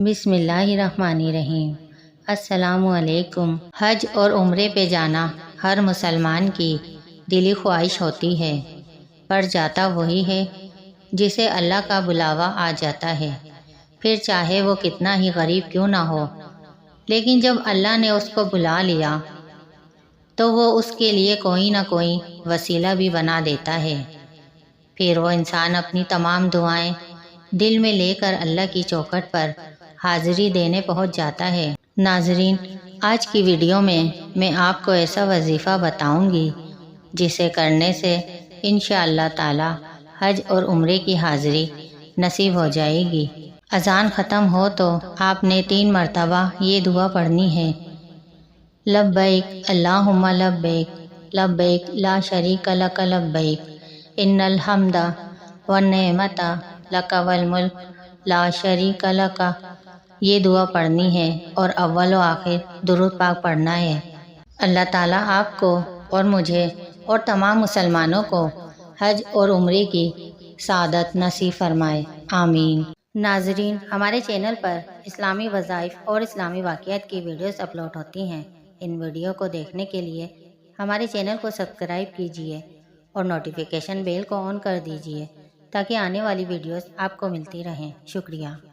بسم اللہ الرحمن الرحیم۔ السلام علیکم۔ حج اور عمرے پہ جانا ہر مسلمان کی دلی خواہش ہوتی ہے، پر جاتا وہی ہے جسے اللہ کا بلاوا آ جاتا ہے، پھر چاہے وہ کتنا ہی غریب کیوں نہ ہو۔ لیکن جب اللہ نے اس کو بلا لیا تو وہ اس کے لیے کوئی نہ کوئی وسیلہ بھی بنا دیتا ہے۔ پھر وہ انسان اپنی تمام دعائیں دل میں لے کر اللہ کی چوکھٹ پر حاضری دینے پہنچ جاتا ہے۔ ناظرین، آج کی ویڈیو میں آپ کو ایسا وظیفہ بتاؤں گی جسے کرنے سے انشاءاللہ تعالی حج اور عمرے کی حاضری نصیب ہو جائے گی۔ اذان ختم ہو تو آپ نے 3 مرتبہ یہ دعا پڑھنی ہے: لبیک اللہم لبیک، لبیک لا شریک لک لبیک، ان الحمد والنعمت لک والملک لا شریک لک۔ یہ دعا پڑھنی ہے اور اول و آخر درود پاک پڑھنا ہے۔ اللہ تعالیٰ آپ کو اور مجھے اور تمام مسلمانوں کو حج اور عمرے کی سعادت نصیب فرمائے، آمین۔ ناظرین، ہمارے چینل پر اسلامی وظائف اور اسلامی واقعات کی ویڈیوز اپلوڈ ہوتی ہیں۔ ان ویڈیو کو دیکھنے کے لیے ہمارے چینل کو سبسکرائب کیجیے اور نوٹیفیکیشن بیل کو آن کر دیجیے تاکہ آنے والی ویڈیوز آپ کو ملتی رہیں۔ شکریہ۔